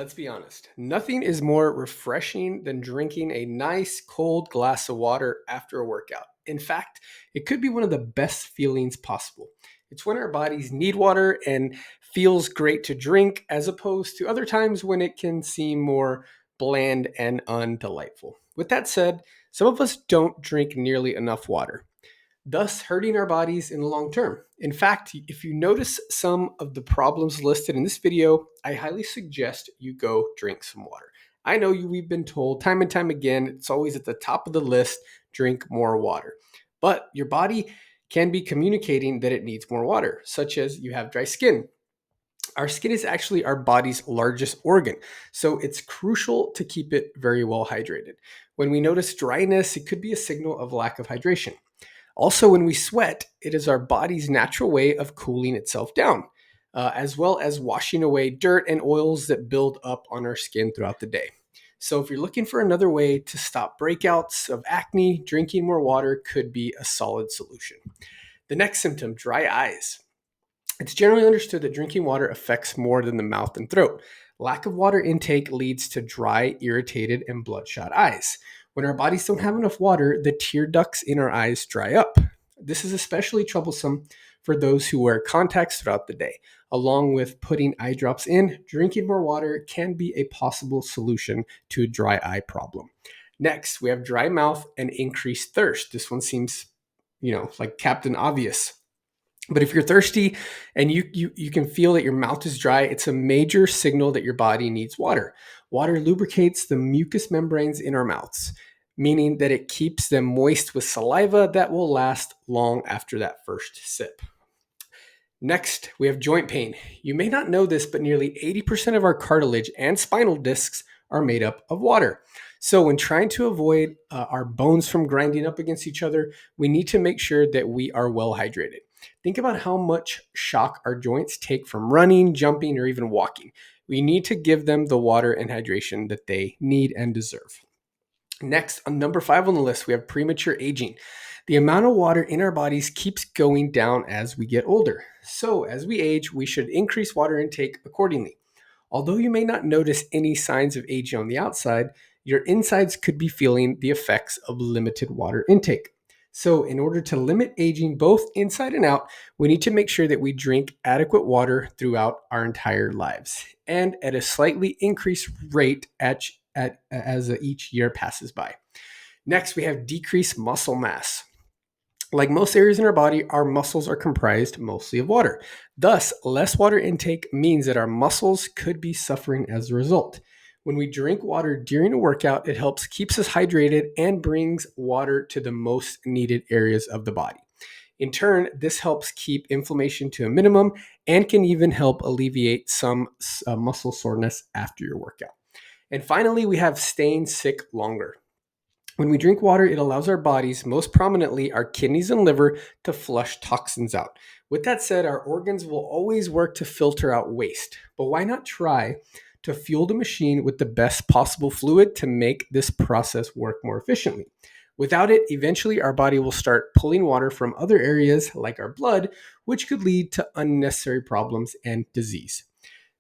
Let's be honest. Nothing is more refreshing than drinking a nice cold glass of water after a workout. In fact, it could be one of the best feelings possible. It's when our bodies need water and feels great to drink, as opposed to other times when it can seem more bland and undelightful. With that said, some of us don't drink nearly enough water, thus hurting our bodies in the long term. In fact, if you notice some of the problems listed in this video, I highly suggest you go drink some water. I know we've been told time and time again, it's always at the top of the list, drink more water. But your body can be communicating that it needs more water, such as you have dry skin. Our skin is actually our body's largest organ, so it's crucial to keep it very well hydrated. When we notice dryness, it could be a signal of lack of hydration. Also, when we sweat, it is our body's natural way of cooling itself down, as well as washing away dirt and oils that build up on our skin throughout the day. So, if you're looking for another way to stop breakouts of acne, drinking more water could be a solid solution. The next symptom, dry eyes. It's generally understood that drinking water affects more than the mouth and throat. Lack of water intake leads to dry, irritated, and bloodshot eyes. When our bodies don't have enough water, the tear ducts in our eyes dry up. This is especially troublesome for those who wear contacts throughout the day. Along with putting eye drops in, drinking more water can be a possible solution to a dry eye problem. Next, we have dry mouth and increased thirst. This one seems, like Captain Obvious. But if you're thirsty and you can feel that your mouth is dry, it's a major signal that your body needs water. Water lubricates the mucous membranes in our mouths, meaning that it keeps them moist with saliva that will last long after that first sip. Next, we have joint pain. You may not know this, but nearly 80% of our cartilage and spinal discs are made up of water. So, when trying to avoid our bones from grinding up against each other, we need to make sure that we are well hydrated. Think about how much shock our joints take from running, jumping, or even walking. We need to give them the water and hydration that they need and deserve. Next, on number 5 on the list, we have premature aging. The amount of water in our bodies keeps going down as we get older. So, as we age, we should increase water intake accordingly. Although you may not notice any signs of aging on the outside, your insides could be feeling the effects of limited water intake. So, in order to limit aging both inside and out, we need to make sure that we drink adequate water throughout our entire lives and at a slightly increased rate as each year passes by. Next, we have decreased muscle mass. Like most areas in our body, our muscles are comprised mostly of water. Thus, less water intake means that our muscles could be suffering as a result. When we drink water during a workout, it helps keeps us hydrated and brings water to the most needed areas of the body. In turn, this helps keep inflammation to a minimum and can even help alleviate some muscle soreness after your workout. And finally, we have staying sick longer. When we drink water, it allows our bodies, most prominently our kidneys and liver, to flush toxins out. With that said, our organs will always work to filter out waste. But why not try to fuel the machine with the best possible fluid to make this process work more efficiently? Without it, eventually our body will start pulling water from other areas like our blood, which could lead to unnecessary problems and disease.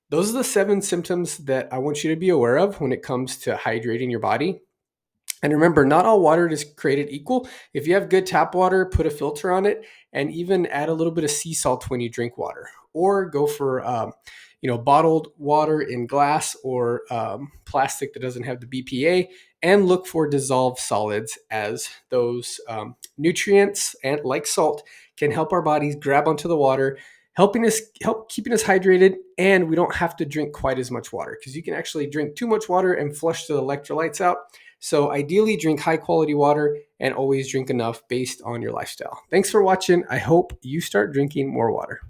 Those are the 7 symptoms that I want you to be aware of when it comes to hydrating your body. And remember, not all water is created equal. If you have good tap water, put a filter on it and even add a little bit of sea salt when you drink water. Or go for bottled water in glass or plastic that doesn't have the BPA, and look for dissolved solids, as those nutrients and like salt can help our bodies grab onto the water, help keeping us hydrated, and we don't have to drink quite as much water, because you can actually drink too much water and flush the electrolytes out. So ideally, drink high quality water and always drink enough based on your lifestyle. Thanks for watching. I hope you start drinking more water.